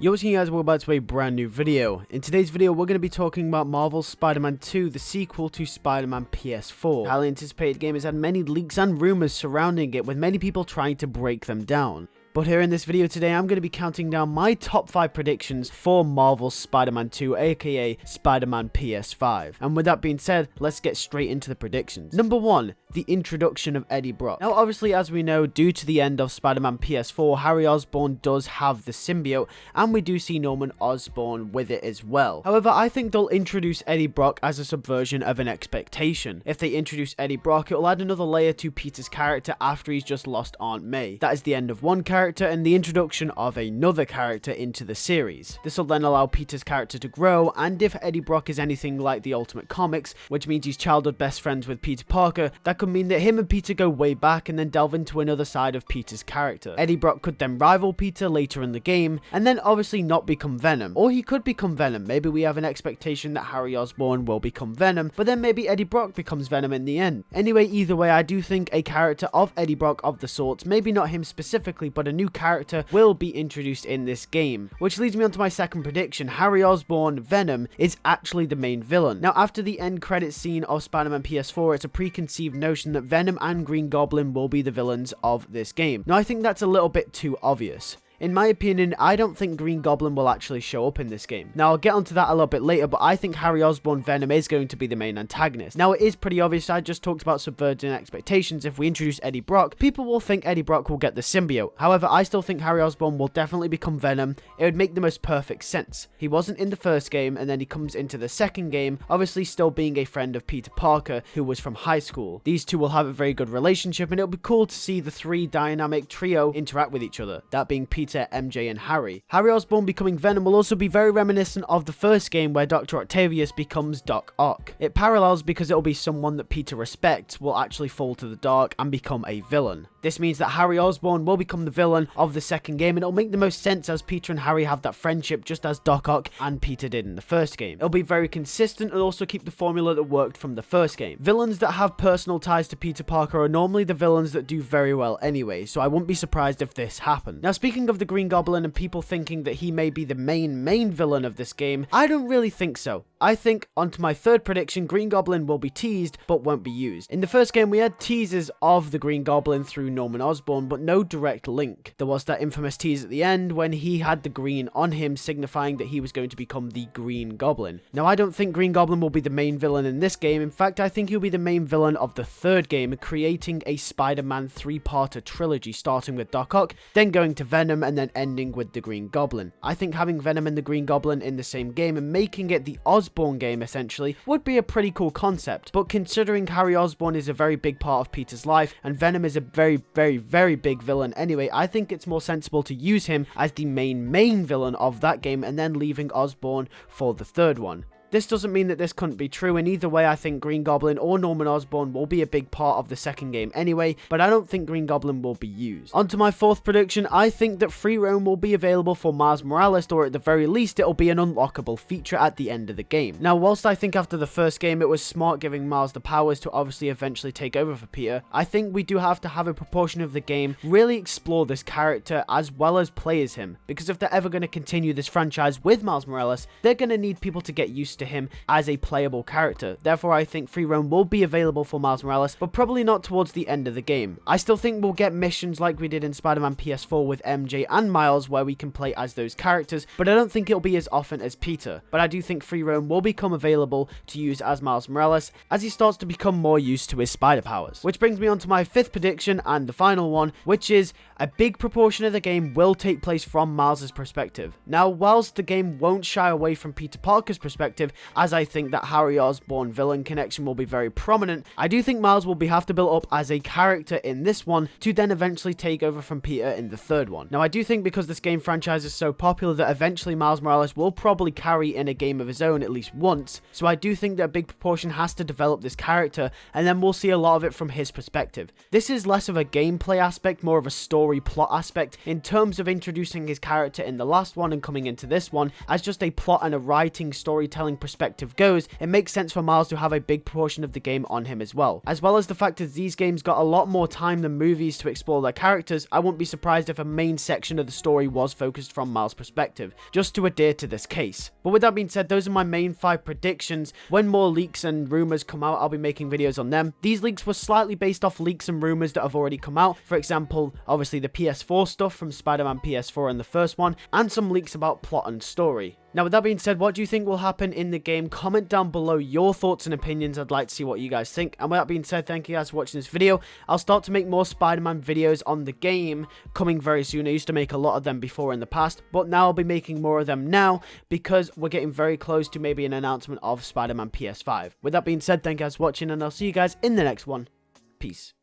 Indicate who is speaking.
Speaker 1: Yo, what's up guys, welcome back to a brand new video. In today's video, we're going to be talking about Marvel's Spider-Man 2, the sequel to Spider-Man PS4. Highly anticipated game has had many leaks and rumors surrounding it, with many people trying to break them down. But here in this video today, I'm going to be counting down my top 5 predictions for Marvel's Spider-Man 2, aka Spider-Man PS5. And with that being said, let's get straight into the predictions. Number 1, the introduction of Eddie Brock. Now obviously, as we know, due to the end of Spider-Man PS4, Harry Osborn does have the symbiote, and we do see Norman Osborn with it as well. However, I think they'll introduce Eddie Brock as a subversion of an expectation. If they introduce Eddie Brock, it will add another layer to Peter's character after he's just lost Aunt May. That is the end of one character and the introduction of another character into the series. This will then allow Peter's character to grow, and if Eddie Brock is anything like the Ultimate Comics, which means he's childhood best friends with Peter Parker, that could mean that him and Peter go way back and then delve into another side of Peter's character. Eddie Brock could then rival Peter later in the game, and then obviously not become Venom. Or he could become Venom. Maybe we have an expectation that Harry Osborn will become Venom, but then maybe Eddie Brock becomes Venom in the end. Anyway, either way, I do think a character of Eddie Brock of the sorts, maybe not him specifically, but a new character will be introduced in this game. Which leads me on to my second prediction. Harry Osborn, Venom, is actually the main villain. Now, after the end credits scene of Spider-Man PS4, it's a preconceived notion that Venom and Green Goblin will be the villains of this game. Now, I think that's a little bit too obvious. In my opinion, I don't think Green Goblin will actually show up in this game. Now, I'll get onto that a little bit later, but I think Harry Osborn Venom is going to be the main antagonist. Now, it is pretty obvious. I just talked about subverting expectations. If we introduce Eddie Brock, people will think Eddie Brock will get the symbiote. However, I still think Harry Osborn will definitely become Venom. It would make the most perfect sense. He wasn't in the first game, and then he comes into the second game, obviously still being a friend of Peter Parker, who was from high school. These two will have a very good relationship, and it'll be cool to see the three dynamic trio interact with each other. That being Peter, MJ, and Harry. Harry Osborn becoming Venom will also be very reminiscent of the first game where Dr. Octavius becomes Doc Ock. It parallels because it'll be someone that Peter respects will actually fall to the dark and become a villain. This means that Harry Osborn will become the villain of the second game, and it'll make the most sense as Peter and Harry have that friendship just as Doc Ock and Peter did in the first game. It'll be very consistent and also keep the formula that worked from the first game. Villains that have personal ties to Peter Parker are normally the villains that do very well anyway, so I wouldn't be surprised if this happened. Now, speaking of the Green Goblin and people thinking that he may be the main villain of this game, I don't really think so. I think, onto my third prediction, Green Goblin will be teased, but won't be used. In the first game, we had teasers of the Green Goblin through Norman Osborn, but no direct link. There was that infamous tease at the end when he had the green on him, signifying that he was going to become the Green Goblin. Now, I don't think Green Goblin will be the main villain in this game. In fact, I think he'll be the main villain of the third game, creating a Spider-Man 3-parter trilogy, starting with Doc Ock, then going to Venom, and then ending with the Green Goblin. I think having Venom and the Green Goblin in the same game and making it the Osborn game essentially would be a pretty cool concept, but considering Harry Osborn is a very big part of Peter's life and Venom is a very big villain anyway, I think it's more sensible to use him as the main villain of that game and then leaving Osborn for the third one. This doesn't mean that this couldn't be true, and either way I think Green Goblin or Norman Osborn will be a big part of the second game anyway, but I don't think Green Goblin will be used. On to my fourth prediction, I think that free roam will be available for Miles Morales, or at the very least it'll be an unlockable feature at the end of the game. Now, whilst I think after the first game it was smart giving Miles the powers to obviously eventually take over for Peter, I think we do have to have a proportion of the game really explore this character as well as play as him, because if they're ever going to continue this franchise with Miles Morales, they're going to need people to get used to him as a playable character. Therefore, I think free roam will be available for Miles Morales, but probably not towards the end of the game. I still think we'll get missions like we did in Spider-Man PS4 with MJ and Miles where we can play as those characters, but I don't think it'll be as often as Peter. But I do think free roam will become available to use as Miles Morales as he starts to become more used to his spider powers. Which brings me on to my fifth prediction and the final one, which is a big proportion of the game will take place from Miles' perspective. Now, whilst the game won't shy away from Peter Parker's perspective, as I think that Harry Osborn villain connection will be very prominent, I do think Miles will have to build up as a character in this one to then eventually take over from Peter in the third one. Now, I do think because this game franchise is so popular that eventually Miles Morales will probably carry in a game of his own at least once, so I do think that a big proportion has to develop this character, and then we'll see a lot of it from his perspective. This is less of a gameplay aspect, more of a story story plot aspect in terms of introducing his character in the last one and coming into this one. As just a plot and a writing storytelling perspective goes, it makes sense for Miles to have a big portion of the game on him as well as the fact that these games got a lot more time than movies to explore their characters. I wouldn't be surprised if a main section of the story was focused from Miles' perspective, just to adhere to this case. But with that being said, those are my main 5 predictions. When more leaks and rumors come out, I'll be making videos on them. These leaks were slightly based off leaks and rumors that have already come out. For example, obviously the PS4 stuff from Spider-Man PS4 and the first one, and some leaks about plot and story. Now, with that being said, what do you think will happen in the game? Comment down below your thoughts and opinions. I'd like to see what you guys think. And with that being said, thank you guys for watching this video. I'll start to make more Spider-Man videos on the game coming very soon. I used to make a lot of them before in the past, but now I'll be making more of them now because we're getting very close to maybe an announcement of Spider-Man PS5. With that being said, thank you guys for watching, and I'll see you guys in the next one. Peace.